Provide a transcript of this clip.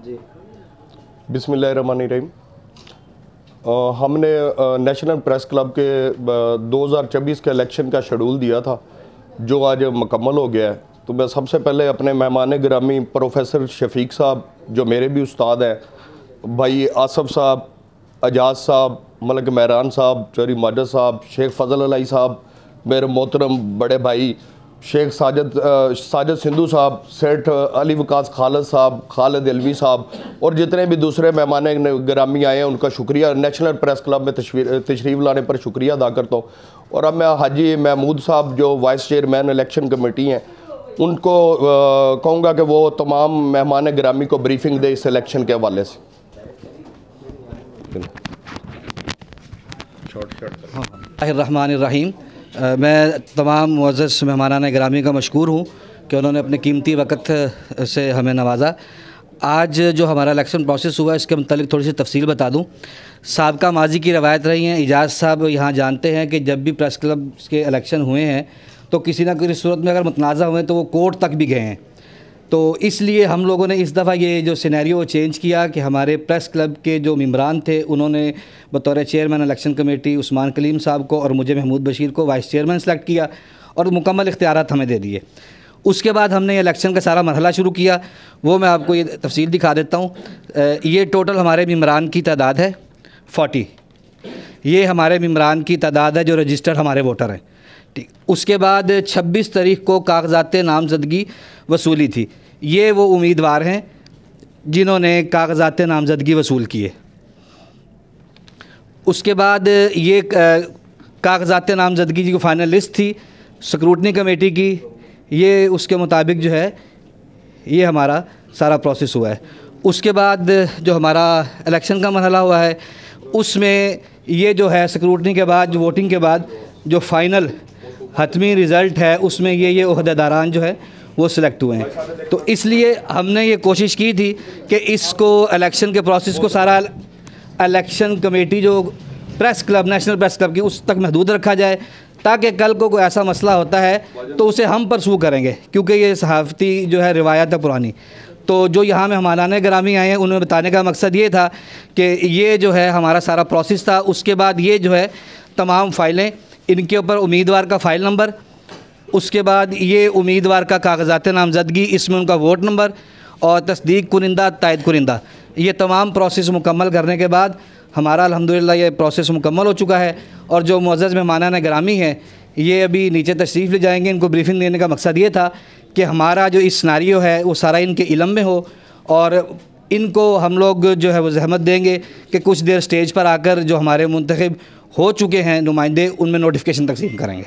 जी। बिस्मिल्लाहिर्रहमानिर्रहीम। हमने national press club के 2024 के इलेक्शन का शेड्यूल दिया था, जो आज मुकम्मल हो गया है। तो मैं सबसे पहले अपने मेहमान गिरामी प्रोफेसर शफीक साहब, जो मेरे भी उस्ताद हैं, भाई आसफ़ साहब, एजाज साहब, मलिक महरान साहब, चौधरी माजिद साहब, शेख फजल अली साहब, मेरे मोहतरम बड़े भाई शेख साजिद सिंधु साहब, सेठ अली वकास खालिद साहब, खालिद अलवी साहब और जितने भी दूसरे मेहमान गिरामी आए हैं, उनका शुक्रिया नेशनल प्रेस क्लब में तशरीफ़ लाने पर शुक्रिया अदा करता हूँ। और अब मैं हाजी महमूद साहब, जो वाइस चेयरमैन इलेक्शन कमेटी हैं, उनको कहूँगा कि वो तमाम मेहमान गिरामी को ब्रीफिंग दे इस इलेक्शन के हवाले से। रहमानिर्रहीम। मैं तमाम मुअज़्ज़ज़ मेहमानान गिरामी का मशकूर हूँ कि उन्होंने अपने कीमती वक़्त से हमें नवाजा। आज जो हमारा इलेक्शन प्रोसेस हुआ, इसके मतलब थोड़ी सी तफसील बता दूँ। साबका माजी की रवायत रही हैं, एजाज साहब यहाँ जानते हैं कि जब भी प्रेस क्लब के इलेक्शन हुए हैं तो किसी ना किसी सूरत में अगर मुतनाज़ा हुए तो वो कोर्ट तक भी गए हैं। तो इसलिए हम लोगों ने इस दफ़ा ये जो सिनेरियो चेंज किया कि हमारे प्रेस क्लब के जो मेम्बरान थे, उन्होंने बतौर chairman election committee Usman Kaleem sahab को और मुझे महमूद बशीर को वाइस चेयरमैन सेलेक्ट किया और मुकम्मल इख्तियारात हमें दे दिए। उसके बाद हमने इलेक्शन का सारा मरहला शुरू किया, वो मैं आपको ये तफसील दिखा देता हूँ। ये टोटल हमारे मेम्बरान की तादाद है 40। ये हमारे मेम्बरान की तादाद है जो रजिस्टर्ड हमारे वोटर हैं। ठीक, उसके बाद 26 तारीख को कागज़ात नामज़दगी वसूली थी। ये वो उम्मीदवार हैं जिन्होंने कागज़ात नामज़दगी वसूल किए। उसके बाद ये कागज़ात नामज़दगी की फ़ाइनल लिस्ट थी स्क्रूटनी कमेटी की, ये उसके मुताबिक जो है ये हमारा सारा प्रोसेस हुआ है। उसके बाद जो हमारा इलेक्शन का मरहला हुआ है, उसमें ये जो है स्क्रूटनी के बाद, जो वोटिंग के बाद जो फ़ाइनल हतमी रिज़ल्ट है, उसमें ये ओहदेदारान जो है वो सिलेक्ट हुए हैं। तो इसलिए हमने ये कोशिश की थी कि इसको इलेक्शन के प्रोसेस को सारा इलेक्शन कमेटी जो press club, national press club की, उस तक महदूद रखा जाए, ताकि कल को कोई ऐसा मसला होता है तो उसे हम परसू करेंगे, क्योंकि ये सहाफ़ती जो है रिवायत है पुरानी। तो जो यहाँ मेहमानान गिरामी आए हैं, उन्हें बताने का मकसद ये था कि ये जो है हमारा सारा प्रोसेस था। उसके बाद ये जो है तमाम फ़ाइलें, इनके ऊपर उम्मीदवार का फ़ाइल नंबर, उसके बाद ये उम्मीदवार का कागज़ात नामज़दगी, इसमें उनका वोट नंबर और तस्दीक कुनिंदा, तायद कुनिंदा, ये तमाम प्रोसेस मुकम्मल करने के बाद हमारा अल्हम्दुलिल्लाह ये प्रोसेस मुकम्मल हो चुका है। और जो मुअज़्ज़ज़ मेहमानान गिरामी हैं, ये अभी नीचे तशरीफ़ ले जाएंगे। इनको ब्रीफिंग देने का मकसद ये था कि हमारा जो इस सिनेरियो है वो सारा इनके इल्म में हो, और इनको हम लोग जो है वो ज़हमत देंगे कि कुछ देर स्टेज पर आकर जो हमारे मुंतखब हो चुके हैं नुमाइंदे, उनमें नोटिफिकेशन तकसीम करेंगे।